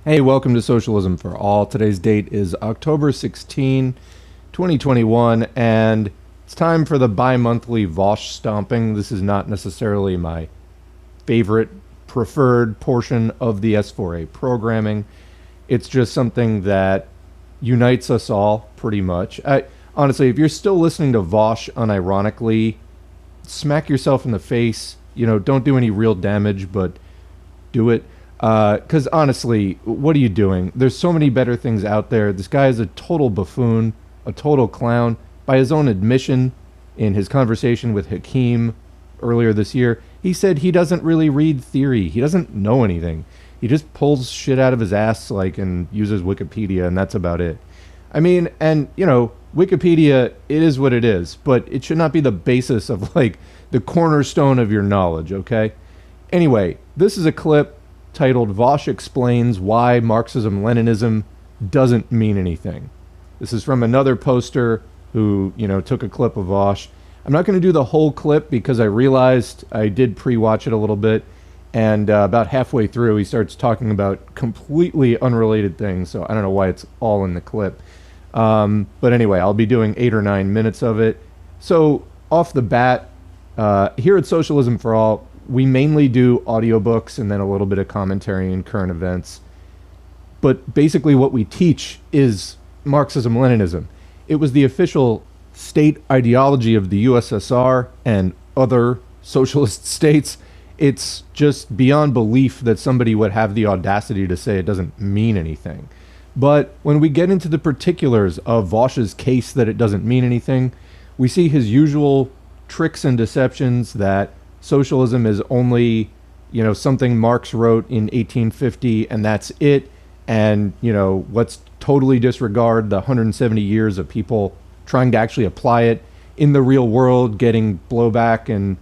Hey, welcome to Socialism for All. Today's date is October 16, 2021, and it's time for the bi-monthly Vaush stomping. This is not necessarily my favorite, preferred portion of the S4A programming. It's just something that unites us all, pretty much. Honestly, if you're still listening to Vaush unironically, smack yourself in the face. Don't do any real damage, but do it. Because honestly, what are you doing? There's so many better things out there. This guy is a total buffoon, a total clown. By his own admission, in his conversation with Hakeem earlier this year, he said he doesn't really read theory. He doesn't know anything. He just pulls shit out of his ass, and uses Wikipedia, and that's about it. I mean, and, Wikipedia, it is what it is, but it should not be the basis of, the cornerstone of your knowledge, okay? Anyway, this is a clip titled Vaush Explains Why Marxism-Leninism Doesn't Mean Anything. This is from another poster who, took a clip of Vaush. I'm not going to do the whole clip because I realized I did pre-watch it a little bit, and about halfway through he starts talking about completely unrelated things, so I don't know why it's all in the clip. But anyway, I'll be doing 8 or 9 minutes of it. So off the bat, here at Socialism for All, we mainly do audiobooks and then a little bit of commentary and current events. But basically what we teach is Marxism-Leninism. It was the official state ideology of the USSR and other socialist states. It's just beyond belief that somebody would have the audacity to say it doesn't mean anything. But when we get into the particulars of Vaush's case that it doesn't mean anything, we see his usual tricks and deceptions that socialism is only, something Marx wrote in 1850 and that's it. And, let's totally disregard the 170 years of people trying to actually apply it in the real world, getting blowback and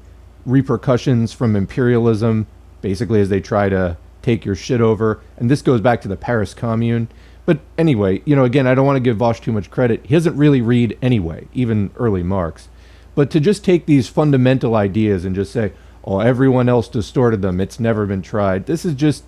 repercussions from imperialism, basically as they try to take your shit over. And this goes back to the Paris Commune. But anyway, again, I don't want to give Vaush too much credit. He doesn't really read anyway, even early Marx. But to just take these fundamental ideas and just say, oh, everyone else distorted them, it's never been tried. This is just,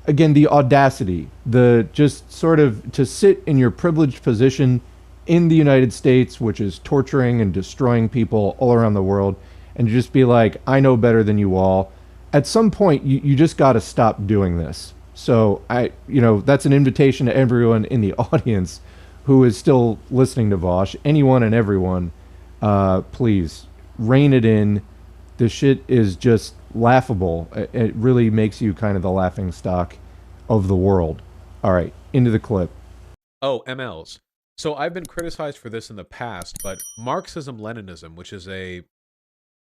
again, the audacity, the just sort of to sit in your privileged position in the United States, which is torturing and destroying people all around the world, and just be like, I know better than you all. At some point, you just got to stop doing this. So that's an invitation to everyone in the audience who is still listening to Vaush, anyone and everyone. Please rein it in. This shit is just laughable. It really makes you kind of the laughing stock of the world. All right, into the clip. Oh, MLs. So I've been criticized for this in the past, but Marxism-Leninism, which is a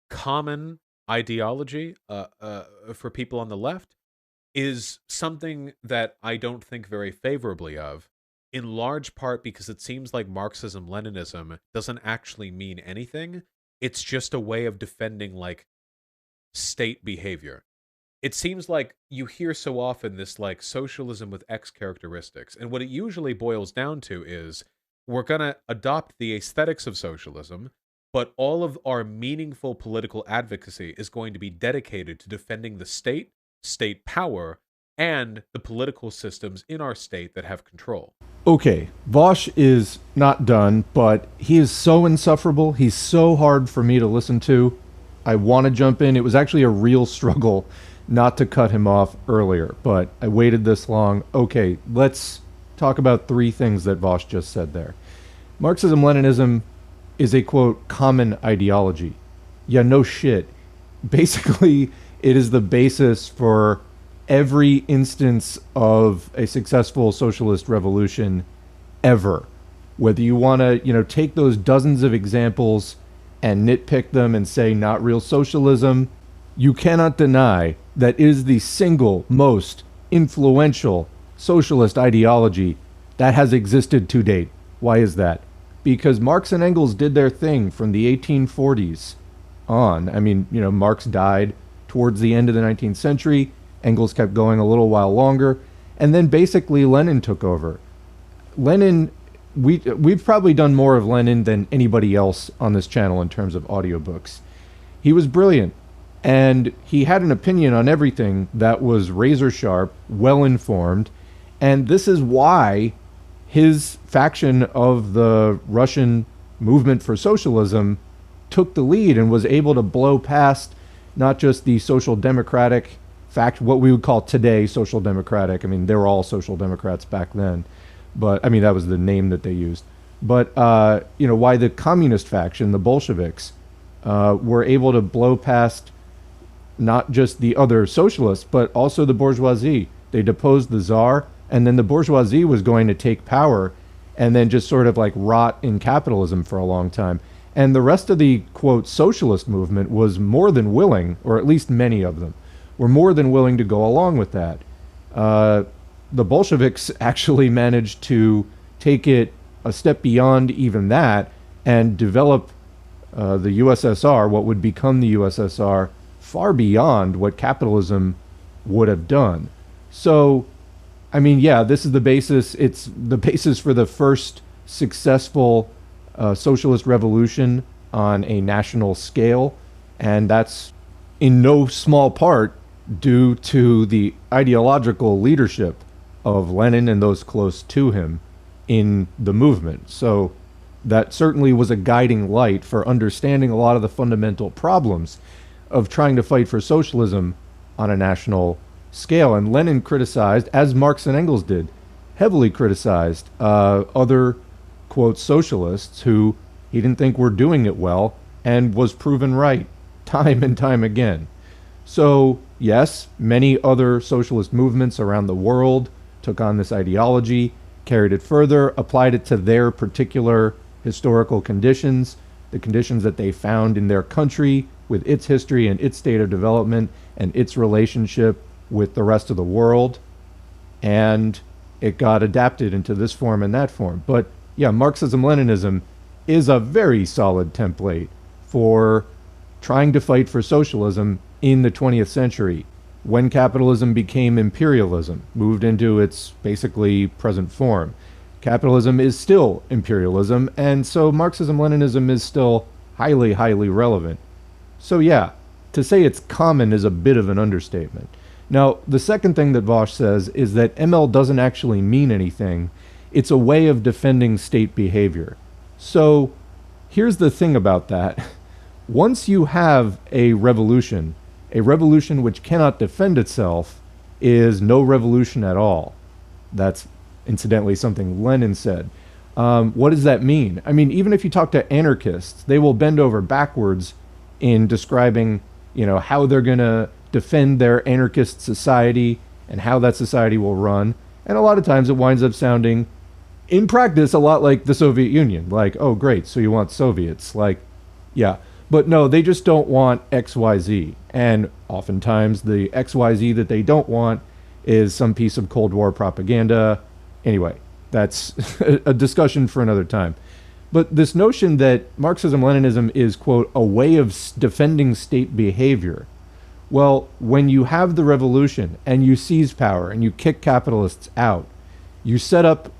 common ideology for people on the left, is something that I don't think very favorably of, in large part because it seems like Marxism-Leninism doesn't actually mean anything. It's just a way of defending, state behavior. It seems like you hear so often this, socialism with X characteristics, and what it usually boils down to is we're going to adopt the aesthetics of socialism, but all of our meaningful political advocacy is going to be dedicated to defending the state, state power, and the political systems in our state that have control. Okay, Vaush is not done, but he is so insufferable. He's so hard for me to listen to. I want to jump in. It was actually a real struggle not to cut him off earlier, but I waited this long. Okay, let's talk about 3 things that Vaush just said there. Marxism-Leninism is a, quote, common ideology. Yeah, no shit. Basically, it is the basis for every instance of a successful socialist revolution ever. Whether you want to, take those dozens of examples and nitpick them and say not real socialism, you cannot deny that it is the single most influential socialist ideology that has existed to date. Why is that? Because Marx and Engels did their thing from the 1840s on. I mean, Marx died towards the end of the 19th century. Engels kept going a little while longer, and then basically Lenin took over. Lenin, we've probably done more of Lenin than anybody else on this channel in terms of audiobooks. He was brilliant. And he had an opinion on everything that was razor sharp, well informed. And this is why his faction of the Russian movement for socialism took the lead and was able to blow past not just the social democratic fact, what we would call today social democratic. I mean, they were all social democrats back then, but I mean, that was the name that they used. But, why the communist faction, the Bolsheviks, were able to blow past not just the other socialists, but also the bourgeoisie. They deposed the czar, and then the bourgeoisie was going to take power and then just sort of like rot in capitalism for a long time. And the rest of the, quote, socialist movement was more than willing, or at least many of them, were more than willing to go along with that. The Bolsheviks actually managed to take it a step beyond even that and develop the USSR, what would become the USSR, far beyond what capitalism would have done. So, I mean, yeah, this is the basis. It's the basis for the first successful socialist revolution on a national scale. And that's in no small part due to the ideological leadership of Lenin and those close to him in the movement. So that certainly was a guiding light for understanding a lot of the fundamental problems of trying to fight for socialism on a national scale. And Lenin criticized, as Marx and Engels did, heavily criticized other, quote, socialists who he didn't think were doing it well, and was proven right time and time again. So, yes, many other socialist movements around the world took on this ideology, carried it further, applied it to their particular historical conditions, the conditions that they found in their country with its history and its state of development and its relationship with the rest of the world. And it got adapted into this form and that form. But yeah, Marxism-Leninism is a very solid template for trying to fight for socialism in the 20th century, when capitalism became imperialism, moved into its basically present form. Capitalism is still imperialism, and so Marxism-Leninism is still highly, highly relevant. So yeah, to say it's common is a bit of an understatement. Now, the second thing that Vaush says is that ML doesn't actually mean anything. It's a way of defending state behavior. So here's the thing about that. Once you have a revolution which cannot defend itself is no revolution at all. That's incidentally something Lenin said. What does that mean? I mean, even if you talk to anarchists, they will bend over backwards in describing, how they're going to defend their anarchist society and how that society will run. And a lot of times it winds up sounding, in practice, a lot like the Soviet Union. Like, oh, great, so you want Soviets. Like, yeah. But no, they just don't want XYZ. And oftentimes the XYZ that they don't want is some piece of Cold War propaganda. Anyway, that's a discussion for another time. But this notion that Marxism-Leninism is, quote, a way of defending state behavior. Well, when you have the revolution and you seize power and you kick capitalists out, you set up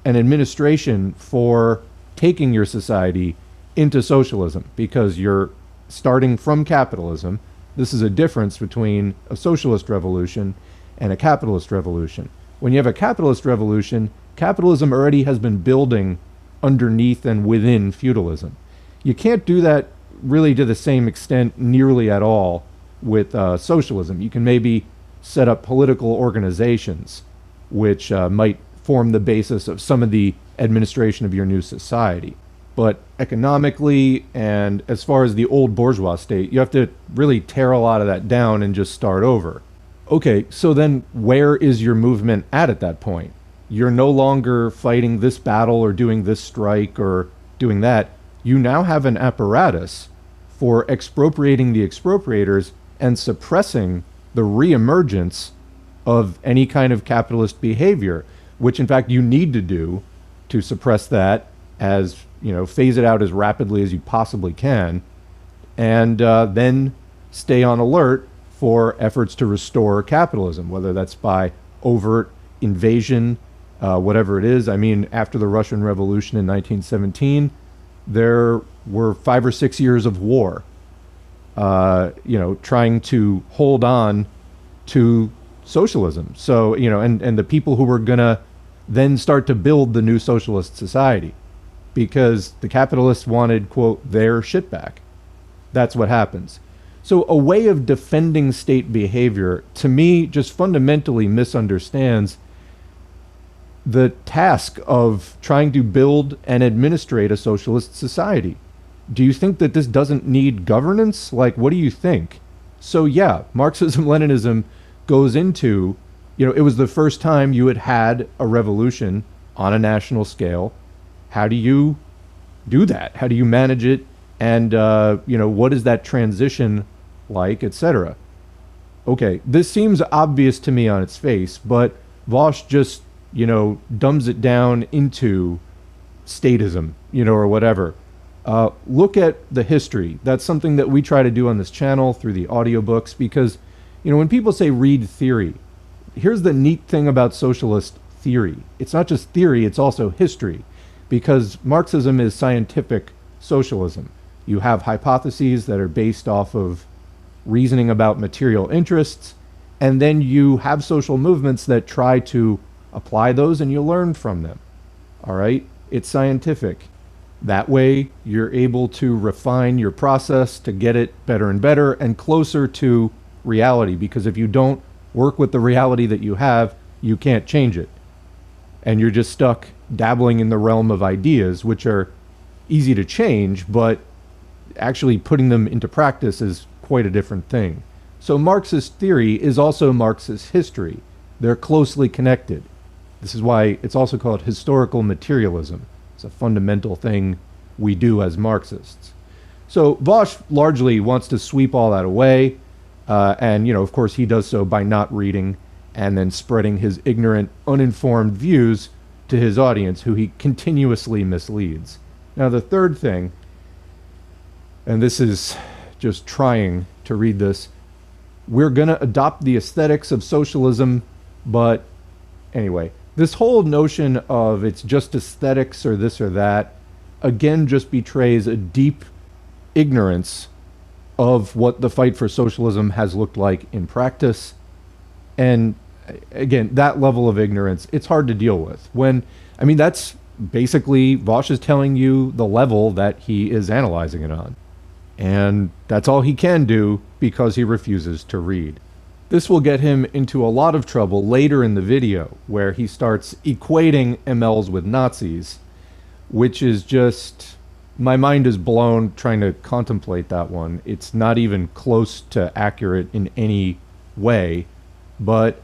an administration for taking your society into socialism, because you're starting from capitalism. This is a difference between a socialist revolution and a capitalist revolution. When you have a capitalist revolution, capitalism already has been building underneath and within feudalism. You can't do that really to the same extent nearly at all with socialism. You can maybe set up political organizations which might form the basis of some of the administration of your new society. But economically, and as far as the old bourgeois state, you have to really tear a lot of that down and just start over. Okay, so then where is your movement at that point? You're no longer fighting this battle or doing this strike or doing that. You now have an apparatus for expropriating the expropriators and suppressing the reemergence of any kind of capitalist behavior, which in fact you need to do to suppress that, as phase it out as rapidly as you possibly can, and then stay on alert for efforts to restore capitalism, whether that's by overt invasion, whatever it is. I mean, after the Russian Revolution in 1917, there were 5 or 6 years of war. trying to hold on to socialism. So, and the people who were going to then start to build the new socialist society because the capitalists wanted, quote, their shit back. That's what happens. So a way of defending state behavior, to me, just fundamentally misunderstands the task of trying to build and administrate a socialist society. Do you think that this doesn't need governance? Like, what do you think? So yeah, Marxism-Leninism goes into, it was the first time you had a revolution on a national scale. How do you do that? How do you manage it? And, what is that transition like, etc.? Okay, this seems obvious to me on its face, but Vaush just, dumbs it down into statism, or whatever. Look at the history. That's something that we try to do on this channel through the audiobooks because, when people say read theory, here's the neat thing about socialist theory. It's not just theory, it's also history, because Marxism is scientific socialism. You have hypotheses that are based off of reasoning about material interests, and then you have social movements that try to apply those and you learn from them. All right? It's scientific. That way, you're able to refine your process to get it better and better and closer to reality, because if you don't work with the reality that you have, you can't change it. And you're just stuck dabbling in the realm of ideas, which are easy to change, but actually putting them into practice is quite a different thing. So Marxist theory is also Marxist history. They're closely connected. This is why it's also called historical materialism. It's a fundamental thing we do as Marxists. So Vaush largely wants to sweep all that away. And, of course, he does so by not reading and then spreading his ignorant, uninformed views to his audience, who he continuously misleads. Now, the third thing, and this is just trying to read this, we're going to adopt the aesthetics of socialism, but anyway, this whole notion of it's just aesthetics or this or that, again, just betrays a deep ignorance of what the fight for socialism has looked like in practice. And again, that level of ignorance, it's hard to deal with. That's basically, Vaush is telling you the level that he is analyzing it on. And that's all he can do because he refuses to read. This will get him into a lot of trouble later in the video, where he starts equating MLs with Nazis, which is just, my mind is blown trying to contemplate that one. It's not even close to accurate in any way, but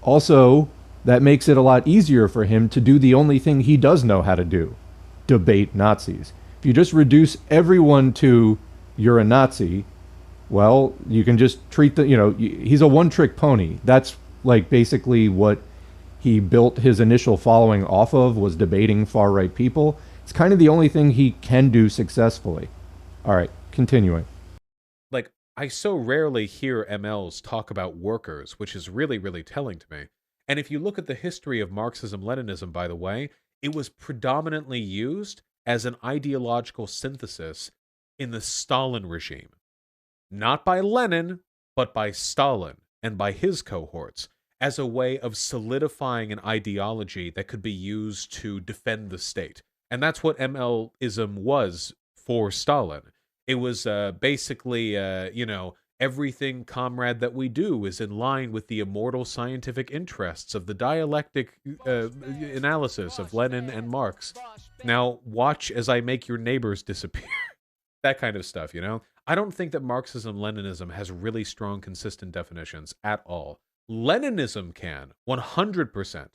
also that makes it a lot easier for him to do the only thing he does know how to do, debate Nazis. If you just reduce everyone to you're a Nazi, well, you can just treat he's a one-trick pony. That's like basically what he built his initial following off of, was debating far-right people. It's kind of the only thing he can do successfully. All right, continuing. Like, I so rarely hear MLs talk about workers, which is really, really telling to me. And if you look at the history of Marxism-Leninism, by the way, it was predominantly used as an ideological synthesis in the Stalin regime. Not by Lenin, but by Stalin and by his cohorts, as a way of solidifying an ideology that could be used to defend the state. And that's what MLism was for Stalin. It was basically, everything, comrade, that we do is in line with the immortal scientific interests of the dialectic analysis of Lenin and Marx. Now, watch as I make your neighbors disappear. That kind of stuff, I don't think that Marxism-Leninism has really strong, consistent definitions at all. Leninism can, 100%.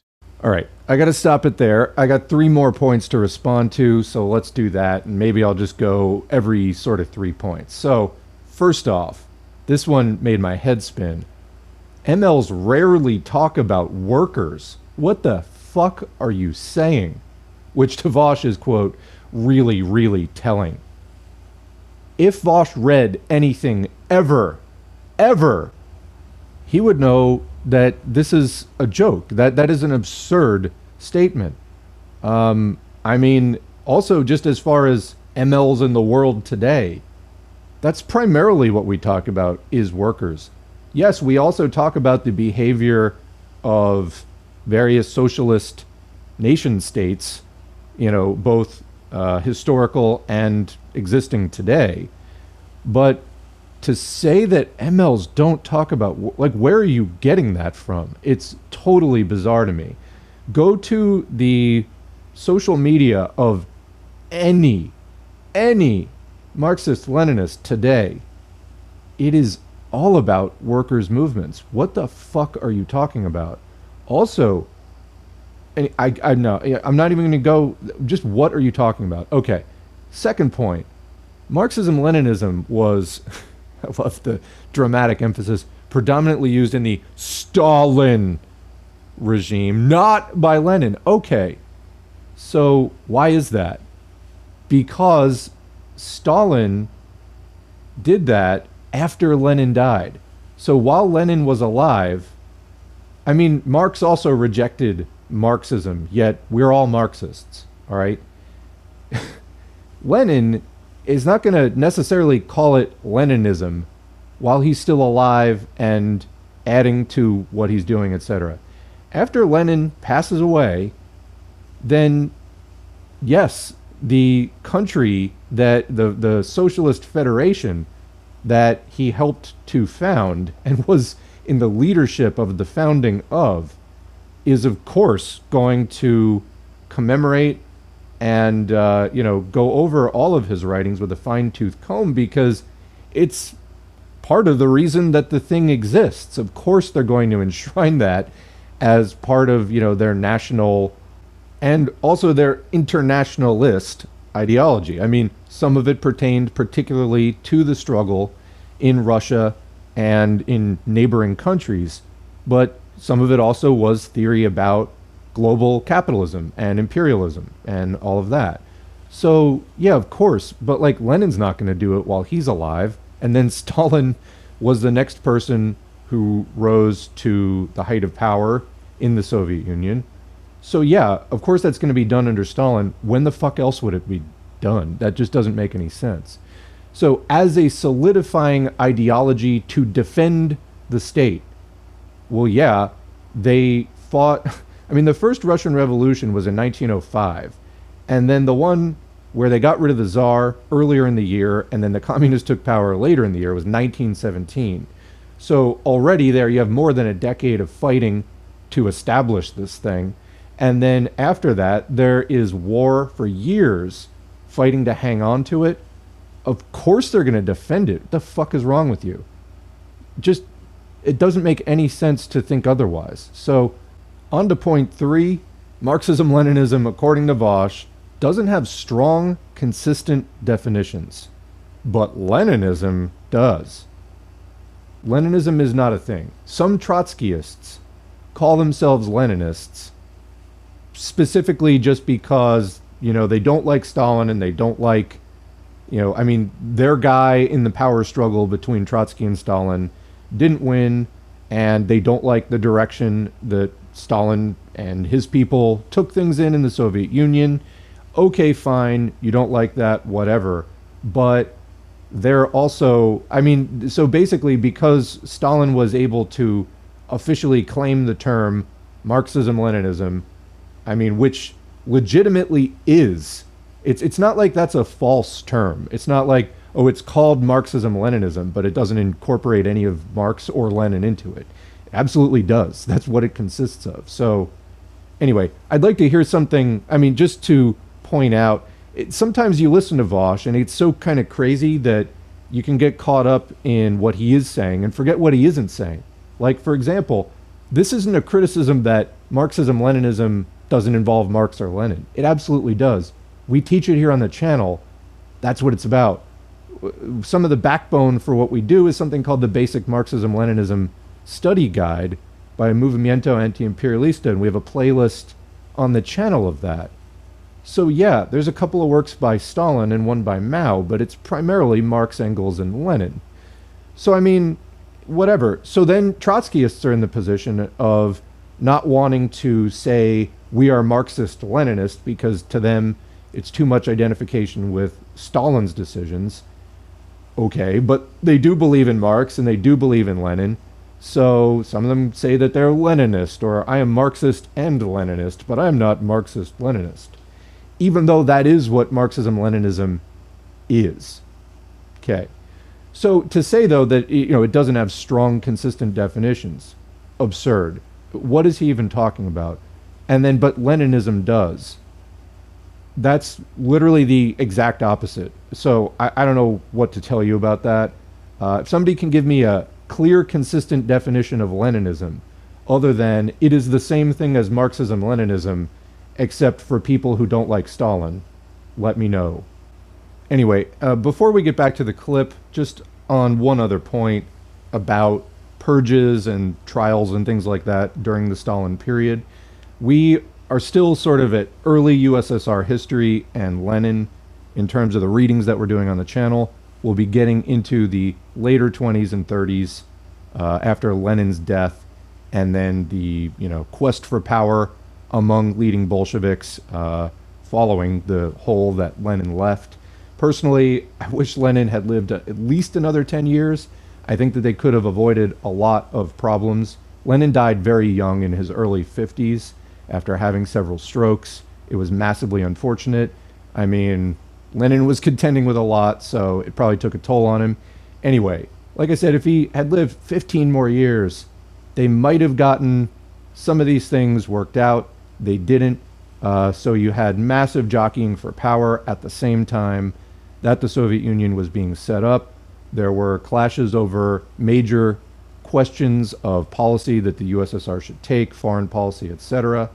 All right, I got to stop it there. I got 3 more points to respond to, so let's do that, and maybe I'll just go every sort of 3 points. So, first off, this one made my head spin. MLs rarely talk about workers. What the fuck are you saying? Which to Vaush is, quote, really, really telling. If Vaush read anything ever, he would know that this is a joke. That is an absurd statement. Also, just as far as MLs in the world today, That's primarily what we talk about is workers. Yes, we also talk about the behavior of various socialist nation states, both historical and existing today. But to say that MLs don't talk about, like, where are you getting that from? It's totally bizarre to me. Go to the social media of any Marxist-Leninist today. It is all about workers' movements. What the fuck are you talking about? Also, and I'm not even going to go, just what are you talking about? Okay, second point. Marxism-Leninism was, I love the dramatic emphasis, predominantly used in the Stalin regime, not by Lenin. Okay, so why is that? Because Stalin did that after Lenin died. So while Lenin was alive, I mean, Marx also rejected Marxism, yet we're all Marxists, all right? Lenin is not going to necessarily call it Leninism while he's still alive and adding to what he's doing, etc. After Lenin passes away, then yes, the country that the Socialist Federation that he helped to found and was in the leadership of the founding of is of course going to commemorate and go over all of his writings with a fine-tooth comb, because it's part of the reason that the thing exists. Of course they're going to enshrine that as part of their national and also their internationalist ideology. I mean, some of it pertained particularly to the struggle in Russia and in neighboring countries, but some of it also was theory about global capitalism and imperialism and all of that. So, yeah, of course, but like Lenin's not going to do it while he's alive, and then Stalin was the next person who rose to the height of power in the Soviet Union. So yeah, of course that's going to be done under Stalin. When the fuck else would it be done? That just doesn't make any sense. So as a solidifying ideology to defend the state, well, yeah, they fought. I mean, the first Russian Revolution was in 1905, and then the one where they got rid of the Tsar earlier in the year, and then the communists took power later in the year was 1917. So already there you have more than a decade of fighting to establish this thing. And then after that, there is war for years fighting to hang on to it. Of course they're going to defend it. What the fuck is wrong with you? Just, it doesn't make any sense to think otherwise. So on to point 3, Marxism-Leninism, according to Vaush, doesn't have strong, consistent definitions. But Leninism does. Leninism is not a thing. Some Trotskyists call themselves Leninists, specifically just because, they don't like Stalin and they don't like, their guy in the power struggle between Trotsky and Stalin didn't win, and they don't like the direction that Stalin and his people took things in the Soviet Union. Okay, fine, you don't like that, whatever. But they're also, so basically because Stalin was able to officially claim the term Marxism-Leninism, which legitimately is, it's not like that's a false term. It's not like, oh, it's called Marxism-Leninism, but it doesn't incorporate any of Marx or Lenin into it. It absolutely does. That's what it consists of. So anyway, I'd like to hear something, just to point out, sometimes you listen to Vaush and it's so kind of crazy that you can get caught up in what he is saying and forget what he isn't saying. Like, for example, this isn't a criticism that Marxism-Leninism doesn't involve Marx or Lenin. It absolutely does. We teach it here on the channel. That's what it's about. Some of the backbone for what we do is something called the Basic Marxism-Leninism Study Guide by Movimiento Anti-Imperialista, and we have a playlist on the channel of that. So yeah, there's a couple of works by Stalin and one by Mao, but it's primarily Marx, Engels, and Lenin. So whatever. So then Trotskyists are in the position of not wanting to say we are Marxist-Leninist because to them it's too much identification with Stalin's decisions. Okay, but they do believe in Marx and they do believe in Lenin. So some of them say that they're Leninist, or I am Marxist and Leninist, but I am not Marxist-Leninist. Even though that is what Marxism-Leninism is. Okay. So to say, though, that it doesn't have strong, consistent definitions, absurd. What is he even talking about? And then, but Leninism does. That's literally the exact opposite. So I don't know what to tell you about that. If somebody can give me a clear, consistent definition of Leninism, other than it is the same thing as Marxism-Leninism, except for people who don't like Stalin, let me know. Anyway, before we get back to the clip, just on one other point about purges and trials and things like that during the Stalin period, we are still sort of at early USSR history and Lenin in terms of the readings that we're doing on the channel. We'll be getting into the later 20s and 30s after Lenin's death, and then the quest for power among leading Bolsheviks following the hole that Lenin left. Personally, I wish Lenin had lived at least another 10 years. I think that they could have avoided a lot of problems. Lenin died very young, in his early 50s, after having several strokes. It was massively unfortunate. I mean, Lenin was contending with a lot, so it probably took a toll on him. Anyway, like I said, if he had lived 15 more years, they might have gotten some of these things worked out. They didn't. So you had massive jockeying for power at the same time that the Soviet Union was being set up. There were clashes over major questions of policy that the USSR should take, foreign policy, etc.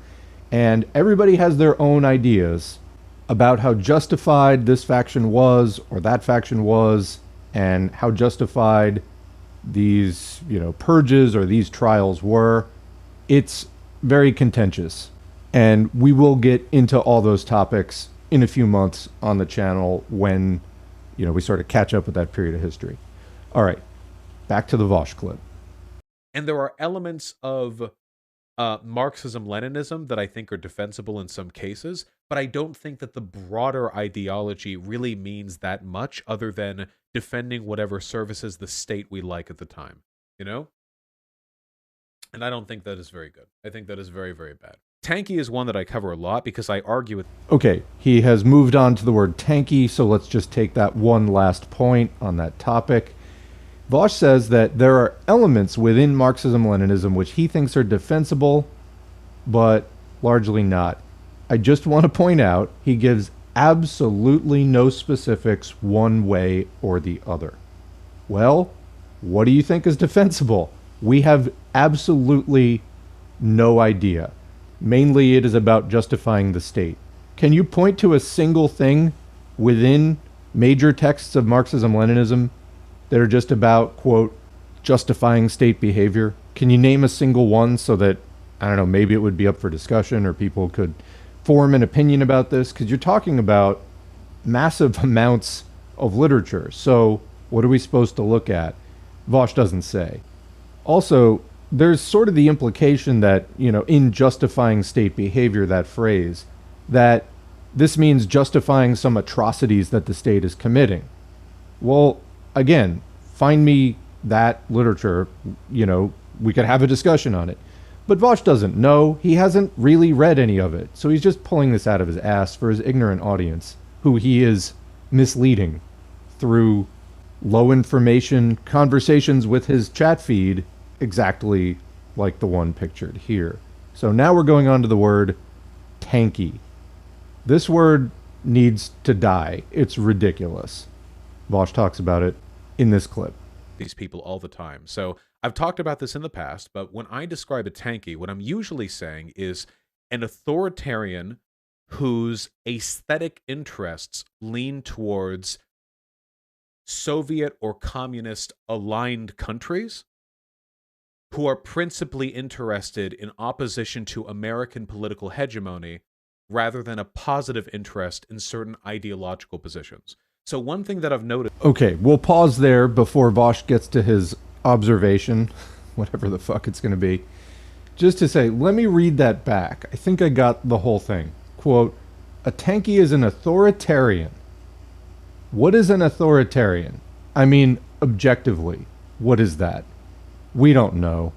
And everybody has their own ideas about how justified this faction was or that faction was, and how justified these, purges or these trials were. It's very contentious. And we will get into all those topics in a few months on the channel when, we sort of catch up with that period of history. All right, back to the Vaush clip. And there are elements of Marxism-Leninism that I think are defensible in some cases, but I don't think that the broader ideology really means that much other than defending whatever services the state we like at the time, And I don't think that is very good. I think that is very, very bad. Tankie is one that I cover a lot because I argue with... Okay, he has moved on to the word tankie, so let's just take that one last point on that topic. Vaush says that there are elements within Marxism-Leninism which he thinks are defensible, but largely not. I just want to point out he gives absolutely no specifics one way or the other. Well, what do you think is defensible? We have absolutely no idea. Mainly it is about justifying the state. Can you point to a single thing within major texts of Marxism-Leninism that are just about, quote, justifying state behavior? Can you name a single one so that, I don't know, maybe it would be up for discussion or people could form an opinion about this? Because you're talking about massive amounts of literature. So what are we supposed to look at? Vaush doesn't say. Also, there's sort of the implication that, in justifying state behavior, that phrase, that this means justifying some atrocities that the state is committing. Well, again, find me that literature, we could have a discussion on it. But Vaush doesn't know. He hasn't really read any of it. So he's just pulling this out of his ass for his ignorant audience, who he is misleading through low information conversations with his chat feed, exactly like the one pictured here. So now we're going on to the word tankie. This word needs to die. It's ridiculous. Vaush talks about it in this clip. These people all the time. So I've talked about this in the past, but when I describe a tankie, what I'm usually saying is an authoritarian whose aesthetic interests lean towards Soviet or communist aligned countries, who are principally interested in opposition to American political hegemony rather than a positive interest in certain ideological positions. So one thing that I've noticed... Okay, we'll pause there before Vaush gets to his observation, whatever the fuck it's going to be. Just to say, let me read that back. I think I got the whole thing. Quote, a tankie is an authoritarian. What is an authoritarian? I mean, objectively, what is that? We don't know.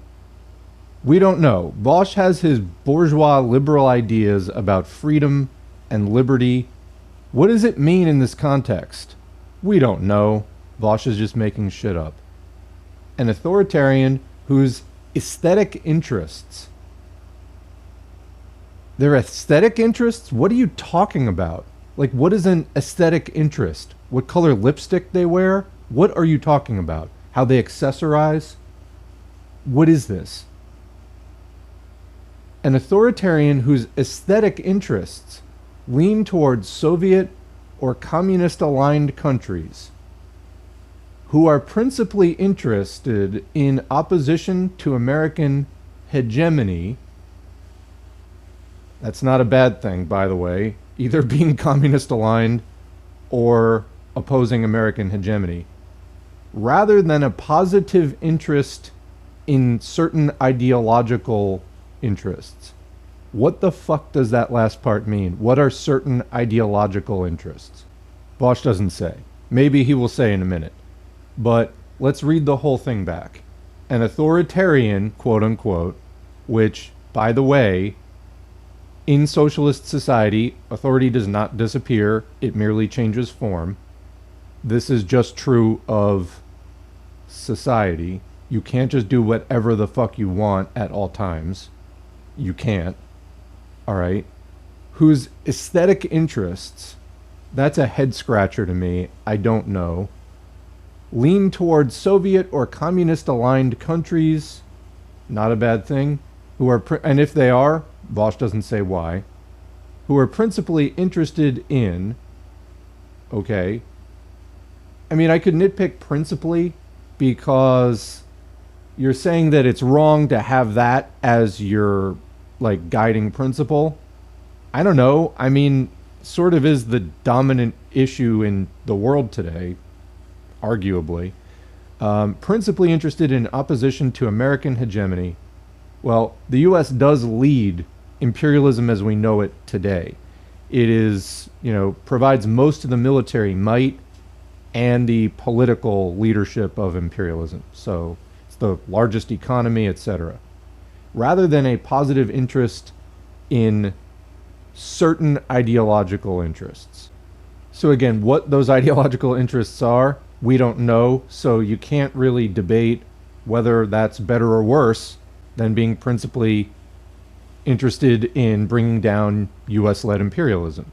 We don't know. Vaush has his bourgeois liberal ideas about freedom and liberty. What does it mean in this context? We don't know. Vaush is just making shit up. An authoritarian whose aesthetic interests. Their aesthetic interests? What are you talking about? Like, what is an aesthetic interest? What color lipstick they wear? What are you talking about? How they accessorize? What is this? An authoritarian whose aesthetic interests lean towards Soviet or communist-aligned countries, who are principally interested in opposition to American hegemony. That's not a bad thing, by the way, either being communist-aligned or opposing American hegemony, rather than a positive interest in certain ideological interests. What the fuck does that last part mean? What are certain ideological interests? Vaush doesn't say. Maybe he will say in a minute. But let's read the whole thing back. An authoritarian, quote unquote, which, by the way, in socialist society, authority does not disappear, it merely changes form. This is just true of society. You can't just do whatever the fuck you want at all times. You can't. All right. Whose aesthetic interests, that's a head scratcher to me. I don't know. Lean towards Soviet or communist aligned countries. Not a bad thing. Who are, and if they are, Vaush doesn't say why, who are principally interested in, okay. I mean, I could nitpick principally because you're saying that it's wrong to have that as your like guiding principle. I don't know. I mean, sort of is the dominant issue in the world today, arguably. Principally interested in opposition to American hegemony. Well, the U.S. does lead imperialism as we know it today. It is, provides most of the military might and the political leadership of imperialism. So it's the largest economy, etc. Rather than a positive interest in certain ideological interests. So again, what those ideological interests are, we don't know. So you can't really debate whether that's better or worse than being principally interested in bringing down US-led imperialism.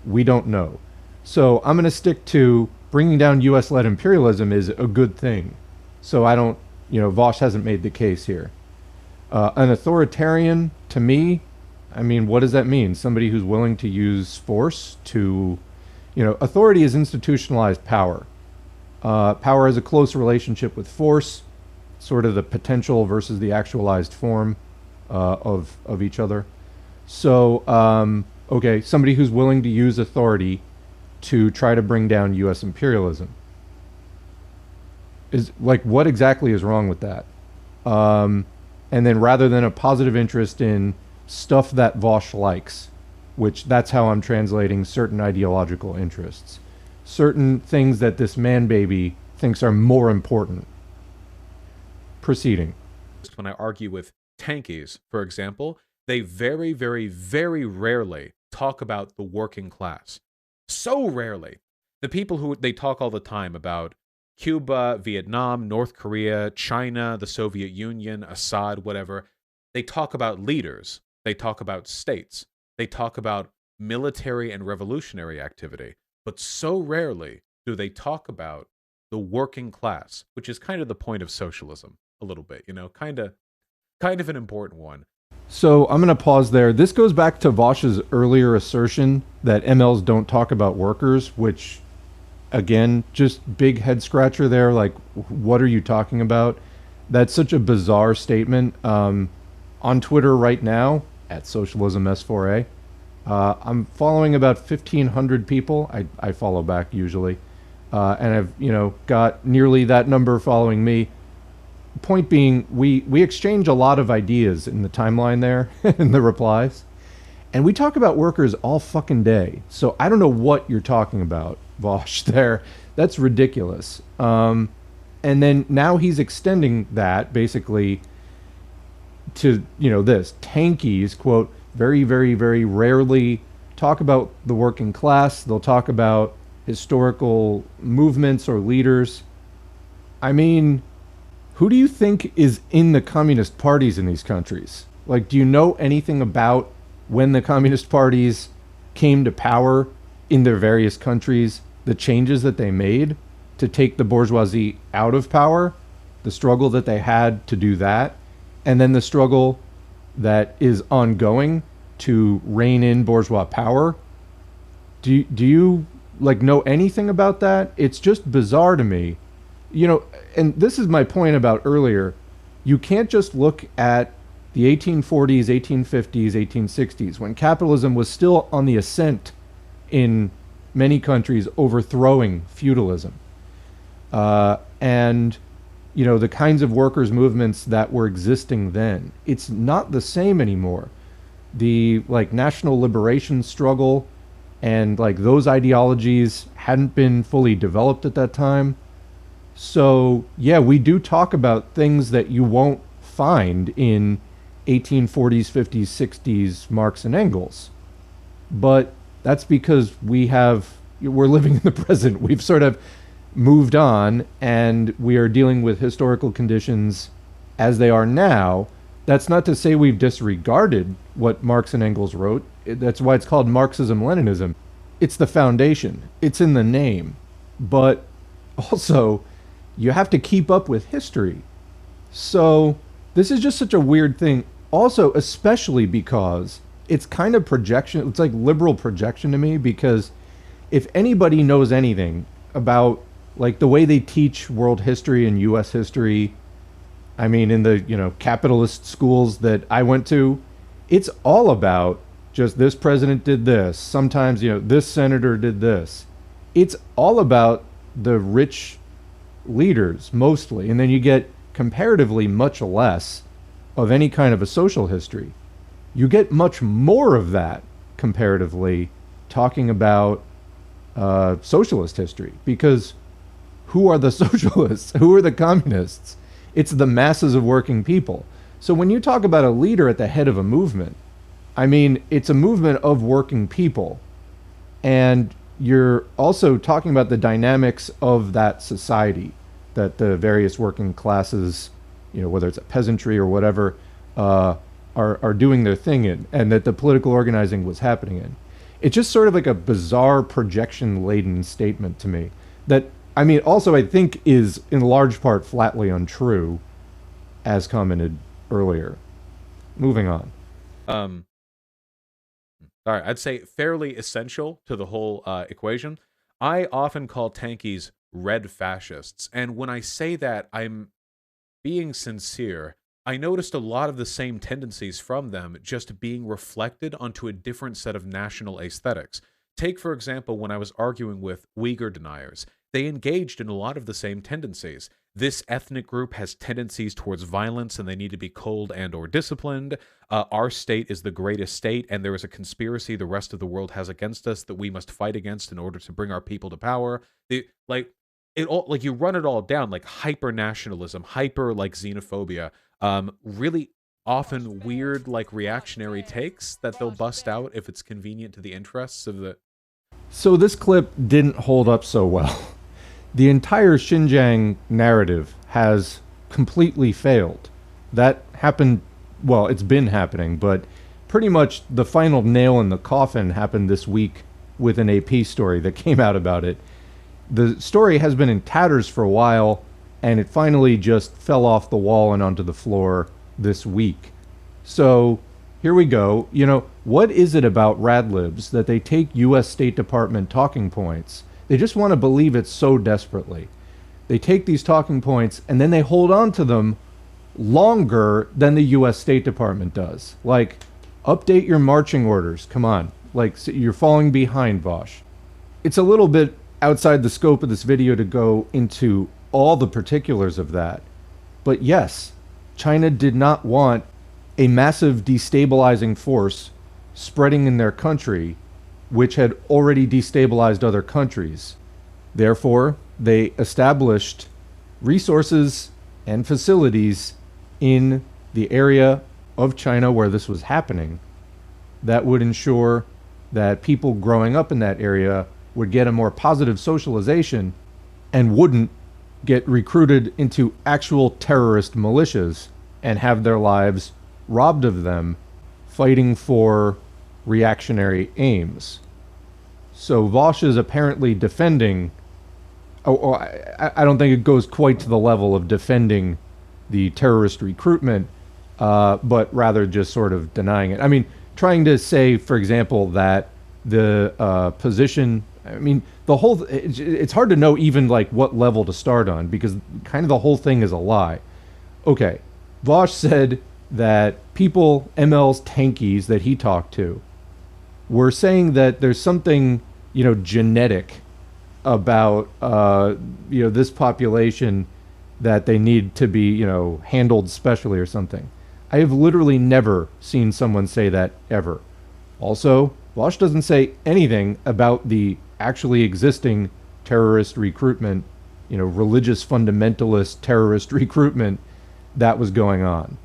We don't know. So I'm going to stick to bringing down US-led imperialism is a good thing. So I don't, Vaush hasn't made the case here. An authoritarian, to me, I mean, what does that mean? Somebody who's willing to use force to, authority is institutionalized power. Power has a close relationship with force, sort of the potential versus the actualized form of each other. So, okay, somebody who's willing to use authority to try to bring down U.S. imperialism. Is like, what exactly is wrong with that? And then rather than a positive interest in stuff that Vaush likes, which that's how I'm translating certain ideological interests, certain things that this man baby thinks are more important. Proceeding. When I argue with tankies, for example, they very, very, very rarely talk about the working class. So rarely. The people who they talk all the time about Cuba, Vietnam, North Korea, China, the Soviet Union, Assad, whatever, they talk about leaders. They talk about states. They talk about military and revolutionary activity. But so rarely do they talk about the working class, which is kind of the point of socialism a little bit, kind of an important one. So I'm going to pause there. This goes back to Vaush's earlier assertion that MLs don't talk about workers, which, again, just big head scratcher there. Like, what are you talking about? That's such a bizarre statement. On Twitter right now, at Socialism S4A, I'm following about 1,500 people. I follow back usually. And I've, got nearly that number following me. Point being, we exchange a lot of ideas in the timeline there, in the replies. And we talk about workers all fucking day. So I don't know what you're talking about, Vaush, there. That's ridiculous. And then now he's extending that basically to, this. Tankies, quote, very, very, very rarely talk about the working class. They'll talk about historical movements or leaders. I mean, who do you think is in the communist parties in these countries? Like, do you know anything about when the communist parties came to power in their various countries, the changes that they made to take the bourgeoisie out of power, the struggle that they had to do that, and then the struggle that is ongoing to rein in bourgeois power? Do you know anything about that? It's just bizarre to me. And this is my point about earlier. You can't just look at the 1840s, 1850s, 1860s, when capitalism was still on the ascent in many countries, overthrowing feudalism. And the kinds of workers' movements that were existing then. It's not the same anymore. The national liberation struggle and those ideologies hadn't been fully developed at that time. So yeah, we do talk about things that you won't find in 1840s, 50s, 60s Marx and Engels. But that's because we're living in the present. We've sort of moved on, and we are dealing with historical conditions as they are now. That's not to say we've disregarded what Marx and Engels wrote. That's why it's called Marxism-Leninism. It's the foundation. It's in the name. But also, you have to keep up with history. So this is just such a weird thing. Also, especially because it's kind of projection. It's like liberal projection to me, because if anybody knows anything about the way they teach world history and U.S. history, I mean, in the, capitalist schools that I went to, it's all about just this president did this. Sometimes, this senator did this. It's all about the rich leaders, mostly. And then you get comparatively much less of any kind of a social history. You get much more of that, comparatively, talking about socialist history. Because who are the socialists? Who are the communists? It's the masses of working people. So when you talk about a leader at the head of a movement, I mean, it's a movement of working people. And you're also talking about the dynamics of that society, that the various working classes, whether it's a peasantry or whatever, are doing their thing in, and that the political organizing was happening in. It's just sort of like a bizarre projection-laden statement to me that, I mean, also I think is in large part flatly untrue, as commented earlier. Moving on. All right, I'd say fairly essential to the whole equation. I often call tankies red fascists, and when I say that, I'm being sincere. I noticed a lot of the same tendencies from them just being reflected onto a different set of national aesthetics. Take, for example, when I was arguing with Uyghur deniers. They engaged in a lot of the same tendencies. This ethnic group has tendencies towards violence and they need to be cold and or disciplined. Our state is the greatest state and there is a conspiracy the rest of the world has against us that we must fight against in order to bring our people to power. You run it all down, like hyper nationalism, hyper xenophobia, really often weird reactionary takes that they'll bust out if it's convenient to the interests of the... So this clip didn't hold up so well. The entire Xinjiang narrative has completely failed. That happened, well, it's been happening, but pretty much the final nail in the coffin happened this week with an AP story that came out about it. The story has been in tatters for a while, and it finally just fell off the wall and onto the floor this week. So here we go. What is it about Radlibs that they take U.S. State Department talking points? They just want to believe it so desperately. They take these talking points and then they hold on to them longer than the U.S. State Department does. Update your marching orders. Come on. You're falling behind, Vaush. It's a little bit outside the scope of this video to go into all the particulars of that. But yes, China did not want a massive destabilizing force spreading in their country, which had already destabilized other countries. Therefore, they established resources and facilities in the area of China where this was happening that would ensure that people growing up in that area would get a more positive socialization and wouldn't get recruited into actual terrorist militias and have their lives robbed of them fighting for reactionary aims. So Vaush is apparently defending, I don't think it goes quite to the level of defending the terrorist recruitment, but rather just sort of denying it. I mean, trying to say, for example, that the position, I mean, the whole, it's hard to know even like what level to start on because kind of the whole thing is a lie. Okay, Vaush said that people, MLs, tankies that he talked to, were saying that there's something, genetic about, this population that they need to be, handled specially or something. I have literally never seen someone say that ever. Also, Vaush doesn't say anything about the actually existing terrorist recruitment, religious fundamentalist terrorist recruitment that was going on.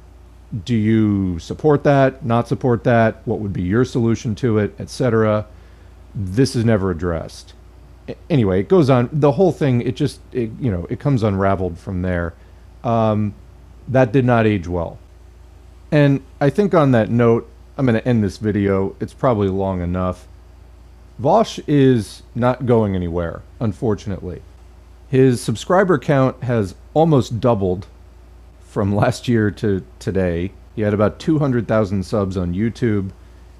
Do you support that, not support that? What would be your solution to it, etc.? This is never addressed. Anyway, it goes on. The whole thing, it comes unraveled from there. That did not age well. And I think on that note, I'm going to end this video. It's probably long enough. Vaush is not going anywhere, unfortunately. His subscriber count has almost doubled from last year to today. He had about 200,000 subs on YouTube,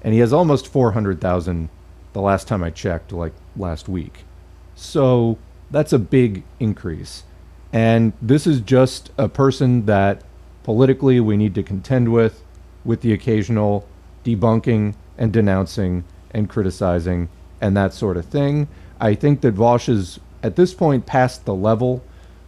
and he has almost 400,000 the last time I checked, like last week. So that's a big increase. And this is just a person that politically we need to contend with the occasional debunking and denouncing and criticizing and that sort of thing. I think that Vaush is at this point past the level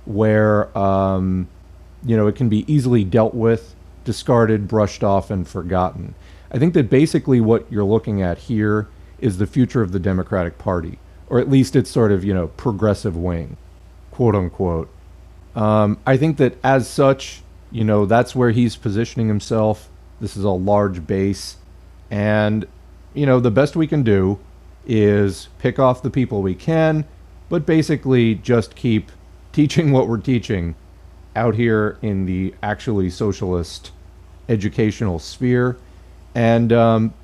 where it can be easily dealt with, discarded, brushed off, and forgotten. I think that basically what you're looking at here is the future of the Democratic Party, or at least its sort of, progressive wing, quote unquote. I think that as such, that's where he's positioning himself. This is a large base. And, the best we can do is pick off the people we can, but basically just keep teaching what we're teaching out here in the actually socialist educational sphere and,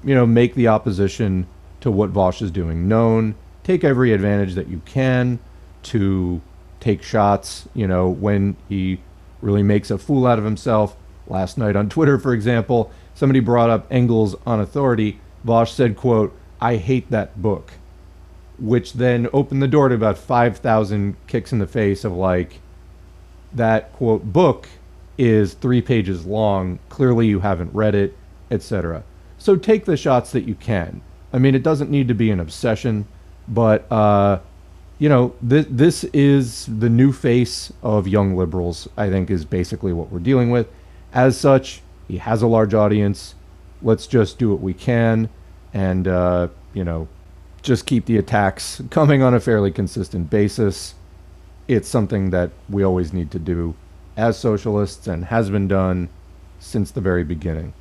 make the opposition to what Vaush is doing known. Take every advantage that you can to take shots, when he really makes a fool out of himself. Last night on Twitter, for example, somebody brought up Engels on Authority. Vaush said, quote, "I hate that book," which then opened the door to about 5,000 kicks in the face of like, that quote book is 3 pages long. Clearly you haven't read it, etc. So take the shots that you can. I mean, it doesn't need to be an obsession, but this is the new face of young liberals, I think, is basically what we're dealing with. As such, he has a large audience. Let's just do what we can and, just keep the attacks coming on a fairly consistent basis. It's something that we always need to do as socialists and has been done since the very beginning.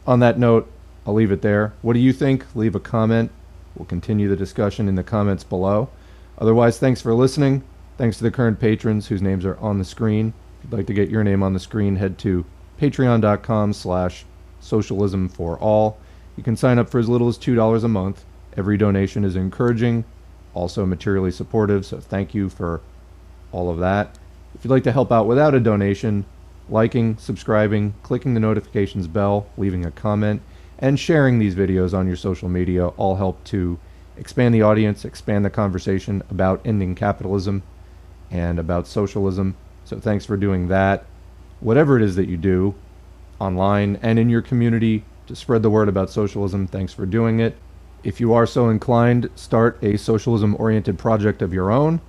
On that note, I'll leave it there. What do you think? Leave a comment. We'll continue the discussion in the comments below. Otherwise, thanks for listening. Thanks to the current patrons whose names are on the screen. If you'd like to get your name on the screen, head to patreon.com/socialism4all. You can sign up for as little as $2 a month. Every donation is encouraging, also materially supportive, so thank you for all of that. If you'd like to help out without a donation, liking, subscribing, clicking the notifications bell, leaving a comment, and sharing these videos on your social media all help to expand the audience, expand the conversation about ending capitalism and about socialism. So thanks for doing that. Whatever it is that you do, online and in your community, to spread the word about socialism, thanks for doing it. If you are so inclined, start a socialism-oriented project of your own.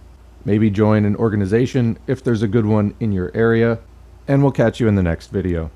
Maybe join an organization if there's a good one in your area. And we'll catch you in the next video.